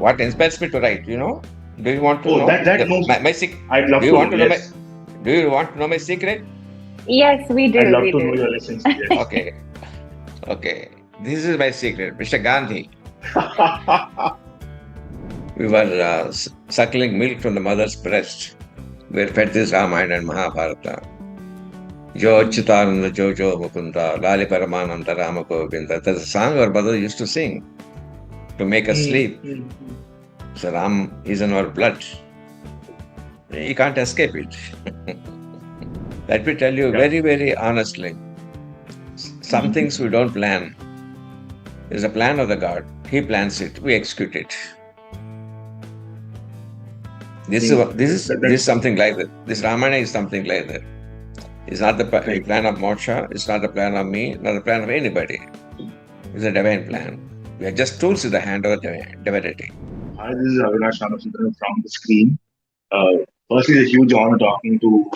what inspires me to write? Do you want to Oh, know that no, my secret? I'd Do love you to want know. to know my? Yes, Do you want to know my secret? Yes, we I'd do. love We to know do. your lessons. Yes. Okay, okay. This is my secret, Mr. Gandhi. We were suckling milk from the mother's breast. We were fed this Ramayana and Mahabharata. Jo Achyutananda Jo Jo Mukunda, Lali Paramananda Rama Govinda. That's a song our mother used to sing to make us Hmm, sleep. hmm, hmm. So Ram is in our blood. You can't escape it. Let me tell you Yeah. very, very honestly. Some things we Mhm. don't plan. There's a plan of the God. He plans it. We execute it. I think This is that's something like that. This Ramayana is something like that. It's not the right. plan of Moksha. It's not the plan of me. Not the plan of anybody. It's a divine plan. We are just tools in the hand of the divinity. Hi, this is Avinash Ramachandran from the screen. Firstly, it's a huge honor talking to.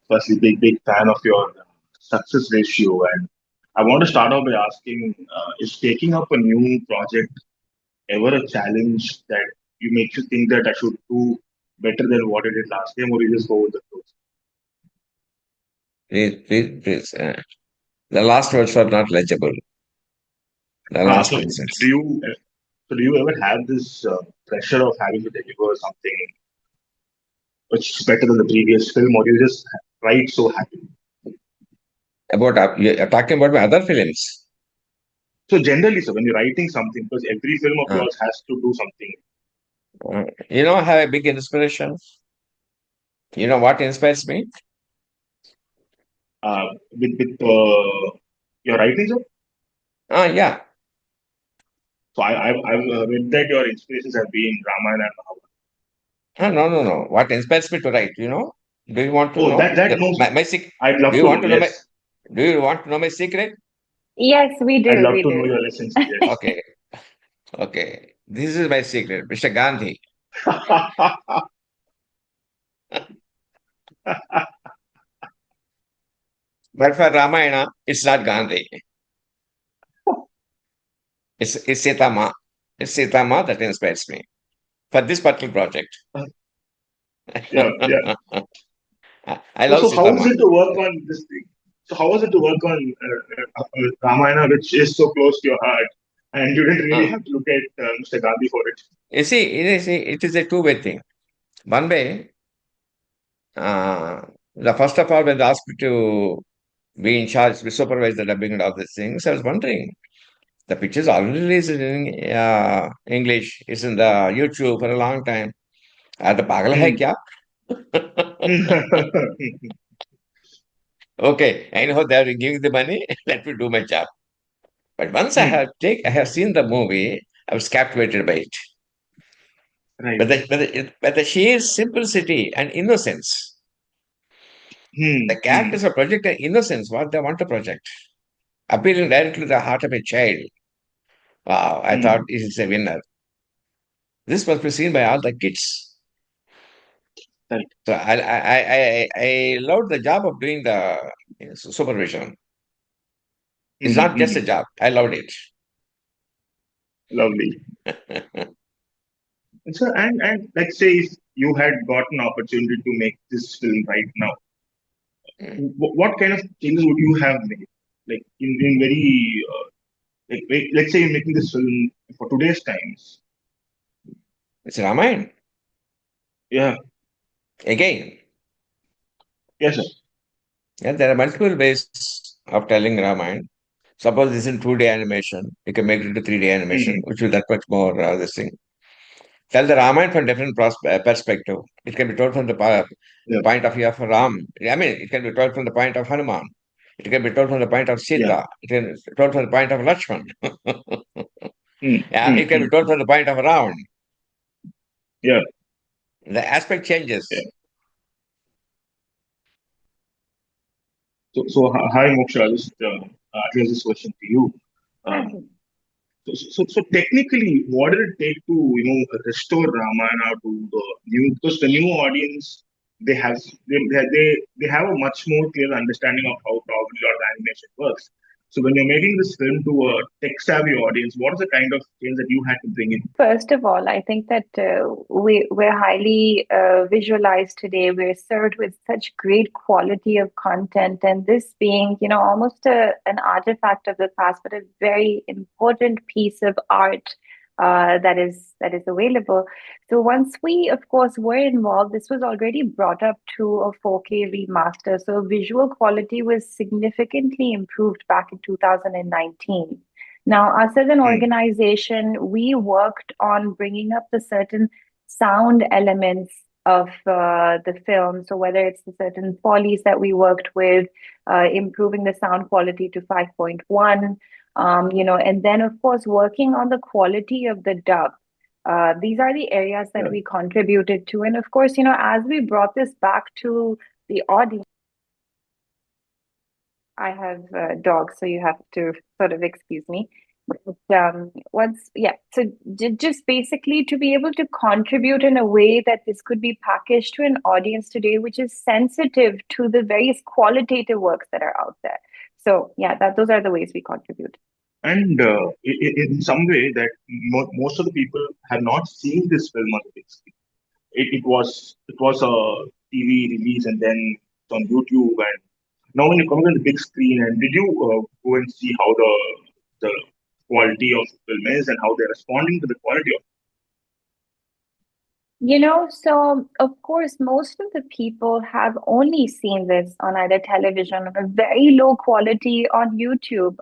Firstly, big fan of your success ratio, and I want to start off by asking: is taking up a new project ever a challenge that you makes you think that I should do better than what I did last time, or you just go with the flow? Please. The last words were not legible. The last So do sentence. you do you ever have this pressure of having to deliver something which is better than the previous film, or you just write so happy? About you're talking about my other films. So generally, so when you're writing something, because every film of Uh, yours has to do something. I have a big inspiration. You know what inspires me? With your writing, sir. Yeah. So I've read that your inspirations have been Ramayana and Mahabharata. No, no, no. What inspires me to write? Do you want to Oh, know that knows. my secret? I'd Do love you to know. want to know my? Yes, Do you want to know my secret? Yes, we I'd do. love We to know do. your lessons. Yes. Okay, okay. This is my secret, Mr. Gandhi. But for Ramayana, it's not Gandhi. It's Sitama. It's Sitama that inspires me for this particular project. Yeah, yeah. I So, love so how is Sitama. it to work on this thing? So how was it to work on Ramayana, which is so close to your heart, and you didn't really Uh, have to look at Mr. Gandhi for it? it is a two-way thing. One way, uh, the first of all, when they asked me to be in charge, we supervise the dubbing and all these things, I was wondering, the pictures already released in English. It's in the YouTube for a long time. The pagal hai Hmm. kya? Okay, I know they are giving the money. Let me do my job. But once Hmm. I have seen the movie, I was captivated by it. Right. But the sheer simplicity and innocence, the Hmm. Hmm. characters are projecting innocence, what they want to project, appealing directly to the heart of a child. Wow, I thought Hmm. this is a winner. This must be seen by all the kids. Right. So I loved the job of doing the supervision. It's Hmm. not just a Hmm. job. I loved it. Lovely. And so, and let's say if you had got an opportunity to make this film right now, what kind of changes would you have made? Like in very let's say you're making this film for today's times. It's Ramayana. Yeah. Again, Yes, sir. yeah, there are multiple ways of telling Ramayana. Suppose this is in 2D animation, you can make it into 3D animation, Hmm. which will that much more this thing. Tell the Ramayana from different perspective. It can be told from the Yeah. point of view of Ram. I mean, it can be told from the point of Hanuman. It can be told from the point of Yeah. Sita. It can be told from the point of Lakshman. Hmm. Yeah, Hmm. it can be Hmm. told from the point of Ravan. Yeah. The aspect Yeah. changes. So hi Moksha, I'll just address this question to you. Um, so technically, what did it take to restore Ramayana to the new? Because the new audience they have they have a much more clear understanding of how probably a lot of animation works. So when you're making this film to a tech-savvy audience, what is the kind of change that you had to bring in? First of all, I think that we're highly visualized today. We're served with such great quality of content, and this being, almost an artifact of the past, but a very important piece of art that is available. So once we, of course, were involved, this was already brought up to a 4K remaster. So visual quality was significantly improved back in 2019. Now, us as an Hmm. organization, we worked on bringing up the certain sound elements of the film. So, whether it's the certain follies that we worked with, improving the sound quality to 5.1, and then, of course, working on the quality of the dub. These are the areas that Yeah. we contributed to. And of course, as we brought this back to the audience, I have dogs, so you have to sort of excuse me. But so just basically to be able to contribute in a way that this could be packaged to an audience today, which is sensitive to the various qualitative works that are out there. So yeah, that those are the ways we contribute. And in some way that most of the people have not seen this film on the big screen. It was a TV release and then it's on YouTube. And now when you come on the big screen, and did you go and see how the quality of the film is and how they're responding to the quality of So of course, most of the people have only seen this on either television or a very low quality on YouTube.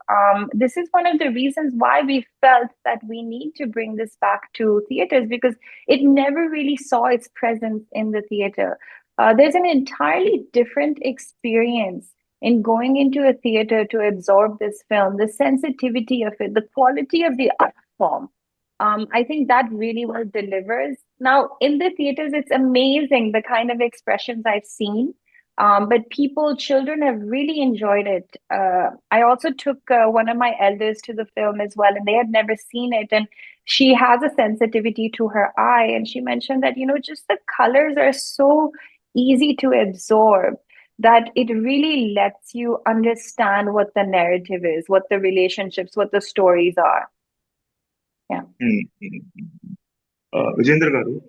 This is one of the reasons why we felt that we need to bring this back to theaters because it never really saw its presence in the theater. There's an entirely different experience in going into a theater to absorb this film, the sensitivity of it, the quality of the art form. I think that really well delivers. Now, in the theaters, it's amazing the kind of expressions I've seen. But children have really enjoyed it. I also took one of my elders to the film as well, and they had never seen it. And she has a sensitivity to her eye. And she mentioned that, just the colors are so easy to absorb that it really lets you understand what the narrative is, what the relationships, what the stories are. Yeah. Vijendra Garu.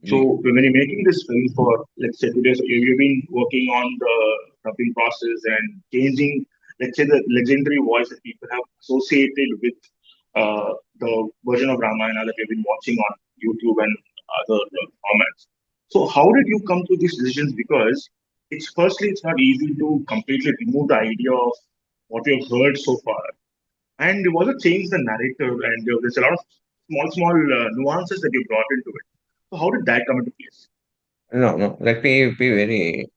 So when you're making this film for, let's say, today, so you've been working on the dubbing process and changing, let's say, the legendary voice that people have associated with the version of Ramayana that we've been watching on YouTube and other formats. So how did you come to these decisions? Because it's not easy to completely remove the idea of what we have heard so far, and you also change the narrative, and there's a lot of small nuances that you brought into it. So how did that come into place? No, no. Let me be very.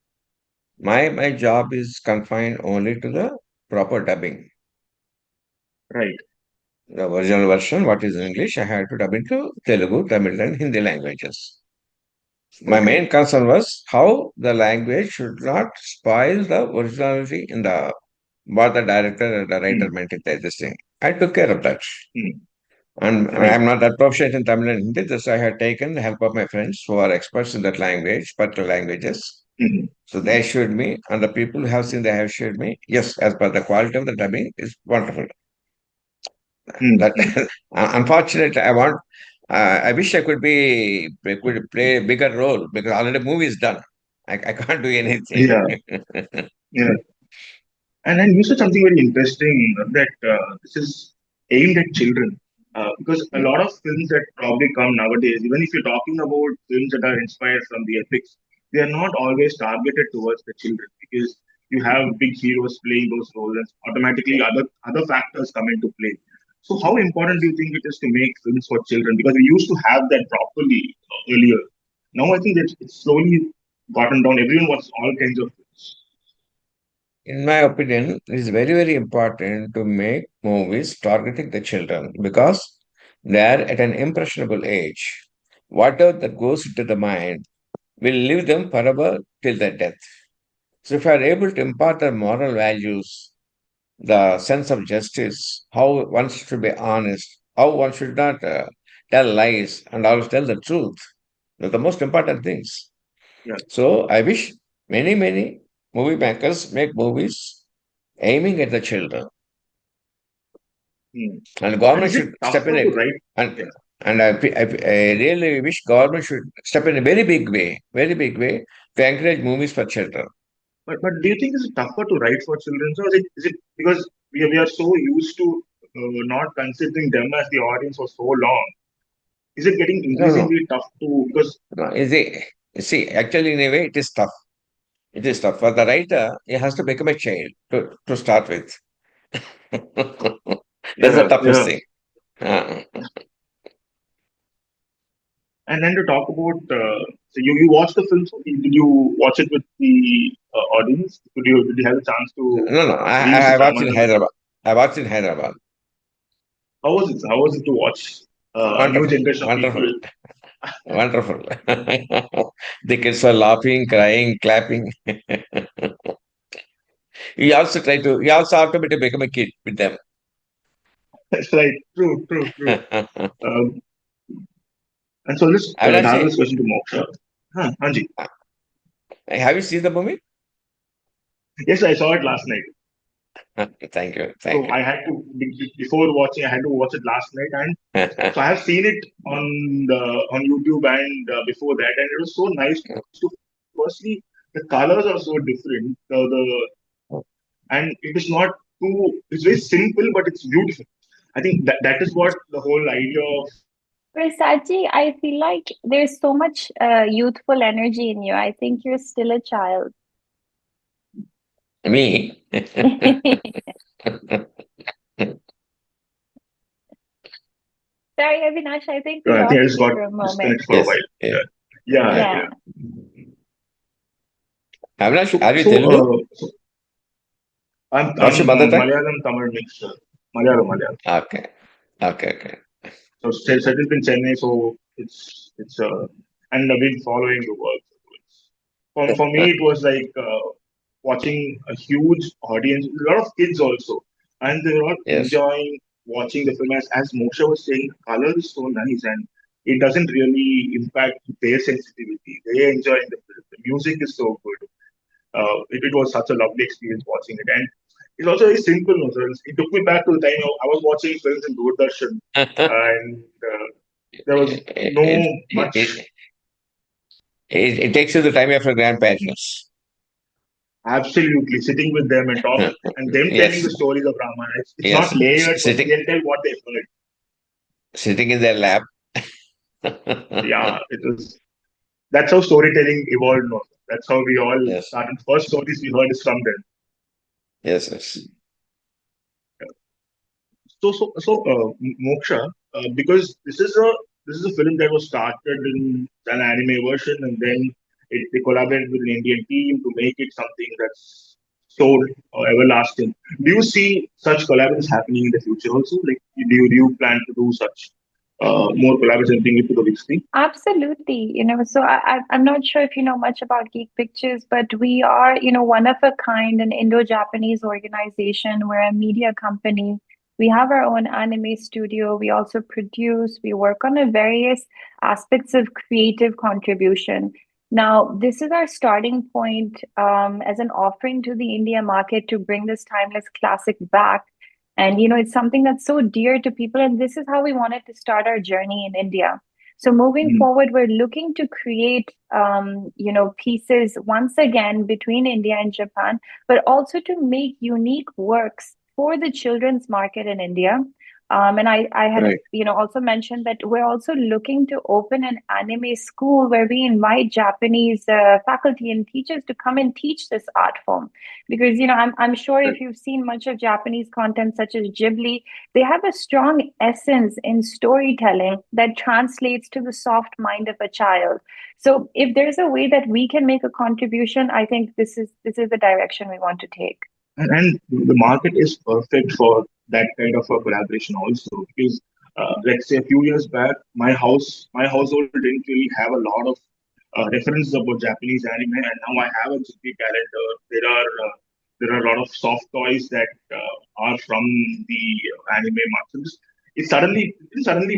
My job is confined only to the proper dubbing. Right. The original version, what is in English, I had to dub into Telugu, Tamil, and Hindi languages. My Okay. main concern was how the language should not spoil the originality in the what the director or the writer Hmm. meant it this thing. I took care of that. Hmm. And Right. I'm not that proficient in Tamil and Hindi. This I had taken the help of my friends who are experts in that language, particular languages. Hmm. So they assured me, and the people who have seen they have assured me, yes, as per the quality of the dubbing is wonderful. Hmm. That Hmm. unfortunately, I wish I could play a bigger role because already movie is done. I can't do anything. Yeah. Yeah. And then you said something very interesting, that this is aimed at children. Because a lot of films that probably come nowadays, even if you're talking about films that are inspired from the epics, they are not always targeted towards the children because you have big heroes playing those roles, and automatically other factors come into play. So, how important do you think it is to make films for children? Because we used to have that properly earlier. Now I think that it's slowly gotten down. Everyone wants all kinds of films. In my opinion, it is very, very important to make movies targeting the children because they are at an impressionable age. Whatever that goes into the mind will live them forever till their death. So, if you are able to impart the moral values, the sense of justice, how one should be honest, how one should not tell lies and always tell the truth, they're the most important things. Yeah. So, I wish many, many movie makers make movies aiming at the children. Hmm. And the And government is it should step in tougher to it. write? And Yeah. and I really wish government should step in a very big way to encourage movies for children. But do you think it's tougher to write for children? Or is it because we are so used to not considering them as the audience for so long? Is it getting No, no, increasingly tough to because no. See, actually, in a way, it is tough. It is tough for the writer. He has to become a child to start with. That's the yeah, toughest yeah. thing. Uh, And then to talk about so you watched the film? So did you watch it with the audience? Did you have a chance to no, no. be in I watched in Ramayana with them? Hyderabad. I watched in Hyderabad. How was it? How was it to watch a new Wonderful, generation of people? wonderful, wonderful. The kids were laughing, crying, clapping. You also have to become a kid with them. That's right. True, true, true. Um, and so let's Avinash, have this question to Moksha. Huh, Anji. have you seen the movie? Yes, I saw it last night. Thank you, thank So you. I had to before watching. I had to watch it last night, and so I have seen it on YouTube and before that, and it was so nice to firstly the colors are so different. And it is not too. It's very simple, but it's beautiful. I think that is what the whole idea of Versace, I feel like there's so much youthful energy in you. I think you're still a child. Me? Sorry, Avinash, I think we I think I lost just you got for a moment. disconnected for a Yes, while. yeah, Yeah, yeah. yeah. Yeah. Avinash, So are you so Telugu? so I'm What's your mother tongue? Malayalam Tamil mixture. Malayalam. Okay, okay, okay. So settled in Chennai, so it's and I've been following the work. So for me, it was like watching a huge audience, a lot of kids also, and they were all Yes. enjoying watching the film. As Moksha was saying, the color is so nice, and it doesn't really impact their sensitivity. They enjoy the film. The music is so good. It was such a lovely experience watching it, and it's also very simple. Also. It took me back to the time I was watching films in Doordarshan, and there was no much. It, it takes you the time of your grandparents. Absolutely, sitting with them and talk and them telling the Yes, stories of Ramayana. It's yes. not layered, but Sitting, they'll tell what they've heard. sitting in their lap. Yeah, it was. That's how storytelling evolved. No? That's how we all Yes, started. First stories we heard is from them. yes, yes. Moksha, because this is a film that was started in an anime version, and then they collaborated with an Indian team to make it something that's so everlasting. Do you see such collaborations happening in the future also? Like, do you plan to do such more collaborations, bring it to the big screen? Absolutely. So I'm not sure if you know much about Geek Pictures, but we are, one of a kind, an Indo-Japanese organization. We're a media company. We have our own anime studio. We also produce, we work on a various aspects of creative contribution. Now, this is our starting point as an offering to the India market to bring this timeless classic back. And, it's something that's so dear to people. And this is how we wanted to start our journey in India. So moving Mm, forward, we're looking to create, pieces once again between India and Japan, but also to make unique works for the children's market in India. And I had, right. also mentioned that we're also looking to open an anime school where we invite Japanese faculty and teachers to come and teach this art form. Because, I'm sure Right. if you've seen much of Japanese content such as Ghibli, they have a strong essence in storytelling that translates to the soft mind of a child. So if there's a way that we can make a contribution, I think this is the direction we want to take. And the market is perfect for that kind of a collaboration also because let's say a few years back my household didn't really have a lot of references about Japanese anime, and now I have a GP calendar. There are a lot of soft toys that are from the anime market. It suddenly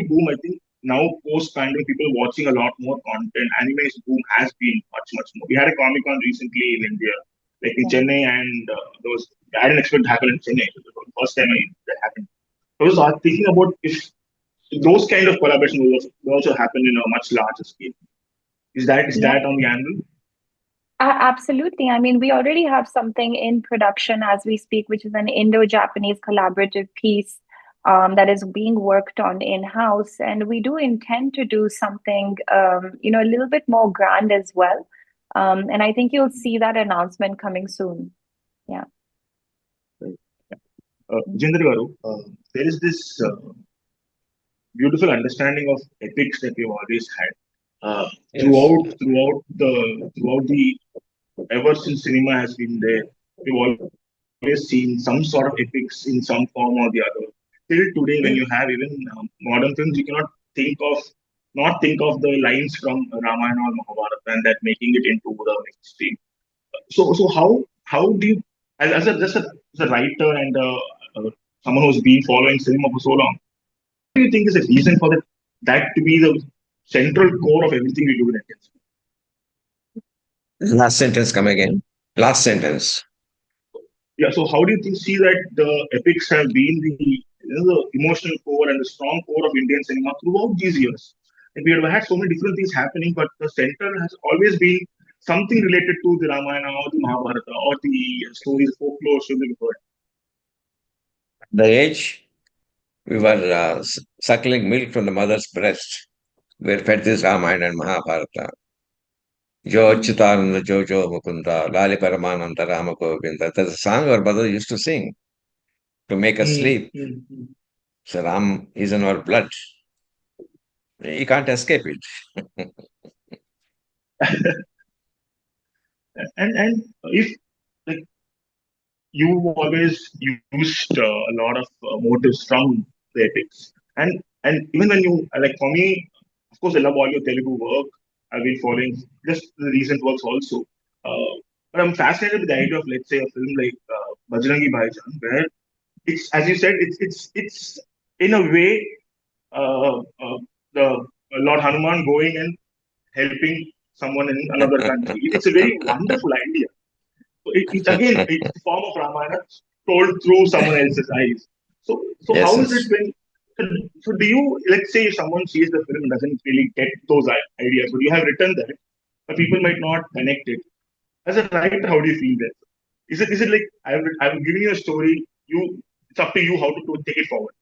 boom. I think now post pandemic people watching a lot more content. Anime's boom has been much more. We had a Comic Con recently in India like in Chennai, and those I didn't expect to happen in Chennai. It was the first time that happened. I was thinking about if those kind of collaboration will also happen in a much larger scale. Is Yeah. that on the anvil? Absolutely. I mean, we already have something in production as we speak, which is an Indo-Japanese collaborative piece that is being worked on in-house. And we do intend to do something, a little bit more grand as well. And I think you'll see that announcement coming soon. Yeah. Right. Vijayendra Garu, there is this beautiful understanding of ethics that we've always had Yes. throughout the ever since cinema has been there. We've always seen some sort of ethics in some form or the other. Till today, when you Yeah. have even modern films, you cannot think of not think of the lines from Ramayana or Mahabharata and that making it into the mainstream. So how do you as a writer and someone who's been following cinema for so long, what do you think is the reason for that to be the central core of everything we do in India? Last sentence come again. Last sentence. Yeah, so how do you see that the epics have been the emotional core and the strong core of Indian cinema throughout these years? Like we have had so many different things happening, but the center has always been something related to the Ramayana or the Mahabharata or the stories, folklore, should be heard. The age we were suckling milk from the mother's breast. We were fed this Ramayana and Mahabharata. Jo Chitananda, Jo Jo Mukunda, Lali Paramananda, Rama Govinda. That's a song our mother used to sing to make us Mm, sleep. mm, mm. So Ram is in our blood. You can't escape it. And if like you've always used a lot of motives from the epics, and even when you like for me, of course, I love all your Telugu work. I've been following just the recent works also. But I'm fascinated with the idea of, let's say, a film like Bajrangi Bhaijaan, where it's, as you said, it's in a way the Lord Hanuman going and helping someone in another country. It's a very wonderful idea. So it's again it's the form of Ramayana told through someone else's eyes. So how Yes, is it yes. when so do you, let's say if someone sees the film and doesn't really get those ideas, but you have written that, but people might not connect it. As a writer, how do you feel that? Is it like I've given you a story, you it's up to you how to take it forward.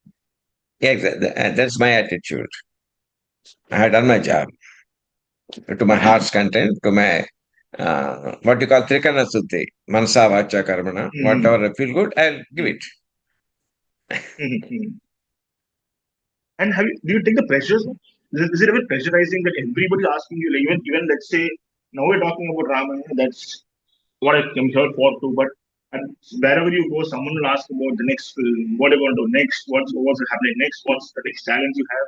Yeah, that's my attitude. I had done my job to my heart's content, to my what you call Trikana Suddhi, Mansa Vacha Karmana. Mm-hmm. Whatever I feel good, I'll give it. Mm-hmm. And do you take the pressures? Is it ever pressurizing that everybody asking you, like even let's say now we're talking about Ramayana, that's what I'm here for too. But wherever you go, someone will ask about the next film, what are you going to do next, what's happening next, what's the next challenge you have.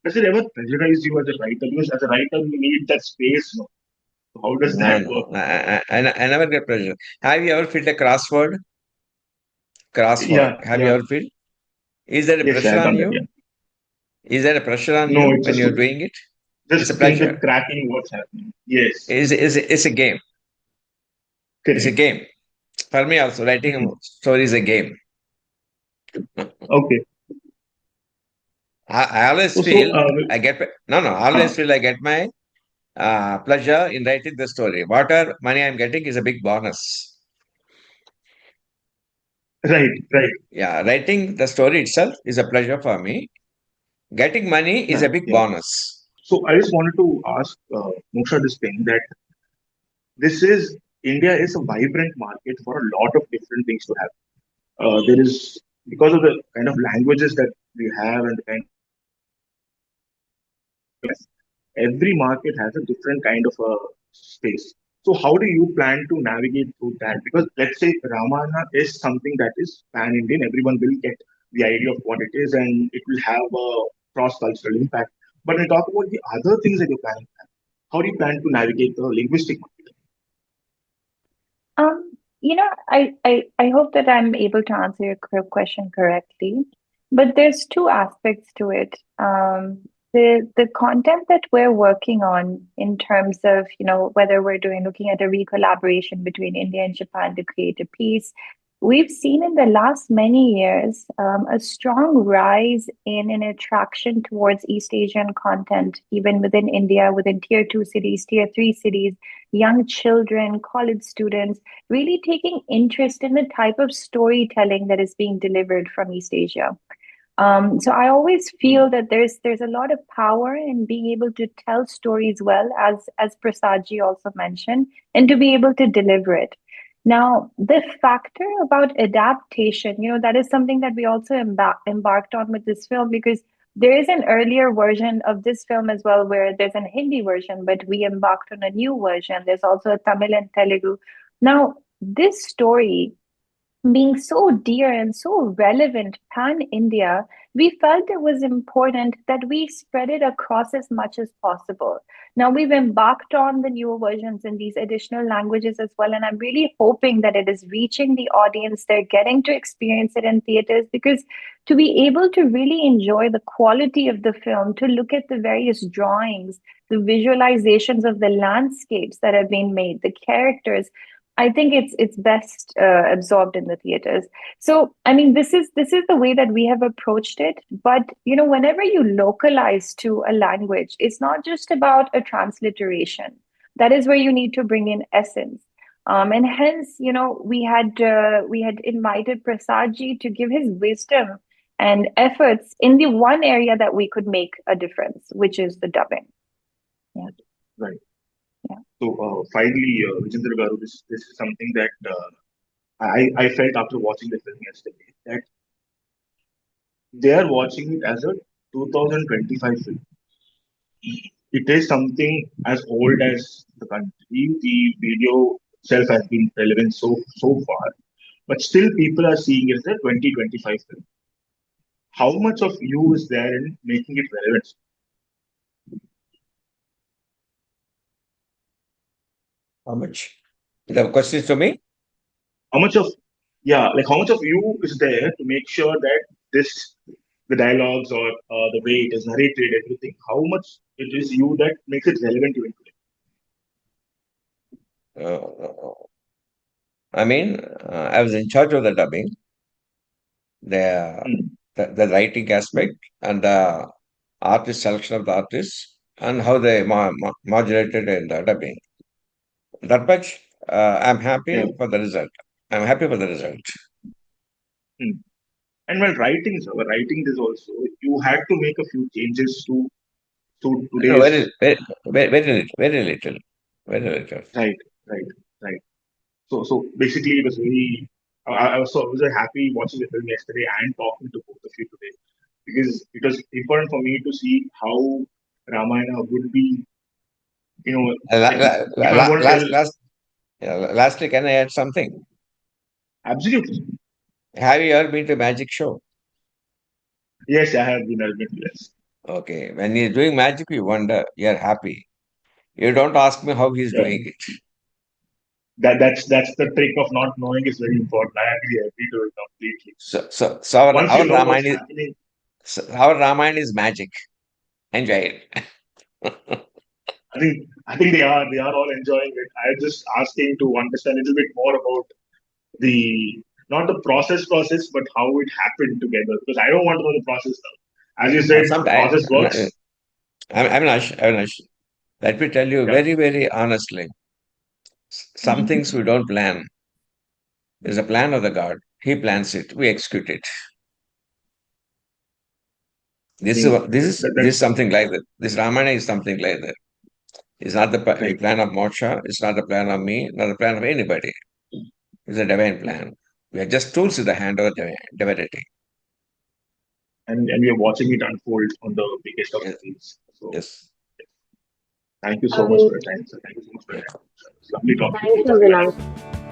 Does it ever pressurize you as a writer? Because as a writer, you need that space. No? So how does No, that work? no, I never get pressure. Have you ever filled a crossword? Crossword. Yeah, Have you yeah. ever filled? Is there a Yes, pressure I've on done that. you? Yeah. Is there a pressure on No, you it's when just you're doing it? It's a think pleasure. cracking what's happening. Yes, It's a game. It's a correct. game. For me also, writing a Mhm. story is a game. Okay. I always So, feel I get no no. I always feel I get my pleasure in writing the story. Whatever money I'm getting is a big bonus. right, right. Yeah, writing the story itself is a pleasure for me. Getting money is Yeah, a big yeah. bonus. So I just wanted to ask Moksha this thing that this is India is a vibrant market for a lot of different things to have. There is because of the kind of languages that we have and the kind of every market has a different kind of a space. So how do you plan to navigate through that? Because let's say Ramayana is something that is pan-Indian, everyone will get the idea of what it is and it will have a cross-cultural impact. But when you talk about the other things that you're planning, how do you plan to navigate the linguistic market? I hope that I'm able to answer your question correctly, but there's two aspects to it. the content that we're working on in terms of, whether we're looking at a recollaboration between India and Japan to create a piece, we've seen in the last many years a strong rise in an attraction towards East Asian content, even within India, within tier 2 cities, tier 3 cities, young children, college students, really taking interest in the type of storytelling that is being delivered from East Asia. So I always feel that there's a lot of power in being able to tell stories well, as Prasadji also mentioned, and to be able to deliver it. Now, the factor about adaptation, that is something that we also embarked on with this film, because there is an earlier version of this film as well, where there's an Hindi version, but we embarked on a new version. There's also a Tamil and Telugu. Now, this story being so dear and so relevant pan India, we felt it was important that we spread it across as much as possible. Now, we've embarked on the newer versions in these additional languages as well, and I'm really hoping that it is reaching the audience. They're getting to experience it in theaters, because to be able to really enjoy the quality of the film, to look at the various drawings, the visualizations of the landscapes that have been made, the characters, I think it's best absorbed in the theaters. So, I mean, this is the way that we have approached it. But whenever you localize to a language, it's not just about a transliteration. That is where you need to bring in essence. And hence, we had invited Prasadji to give his wisdom and efforts in the one area that we could make a difference, which is the dubbing. Yeah. Right. Yeah. So finally, Vijayendra Garu, this is something that I felt after watching the film yesterday, that they are watching it as a 2025 film. It is something as old as the country. The video itself has been relevant so far, but still people are seeing it as a 2025 film. How much of you is there in making it relevant? How much? The question is to me? How much of how much of you is there to make sure that this the dialogues or the way it is narrated, everything, how much it is you that makes it relevant even today? I mean, I was in charge of the dubbing, the, Hmm. the writing aspect, and the artist selection of the artists, and how they modulated in the dubbing. That much, I'm Yeah. happy for the result. I'm happy for the result. Hmm. And while writing, sir, writing this also, you had to make a few changes to No, today's very little, very little. right, right, right. So basically, it was very. I was very happy watching the film yesterday and talking to both of you today, because it was important for me to see how Ramayana would be. Like if I'm going to tell, Lastly, can I add something? absolutely. Have you ever been to magic show? Yes, I have been admitted. Yes. Okay, when he's doing magic, you wonder, you're happy. You don't ask me how he's Yeah. doing it. That's the trick of not knowing is very important. I agree to it completely. So Once you our know what's Ramayana is happening, our Ramayana is magic. Enjoy it. I think they are all enjoying it. I'm just asking to understand a little bit more about the not the process, but how it happened together. Because I don't want to know the process now. As you said, the Sometimes, process works. Avinash, let me tell you Yeah. very, very honestly. Some things we don't plan. There's a plan of the God. He plans it. We execute it. I mean, This is that's something like that. This Ramayana is something like that. It's not the right. plan of Moksha. It's not the plan of me. Not the plan of anybody. It's a divine plan. We are just tools in the hand of divinity. And we are watching it unfold on the biggest of Yes. screens. So Yes. thank you so much for Um, your time, sir. Thank you so much for Yeah. your time. It's lovely talking to Thank both you, of you. Avinash.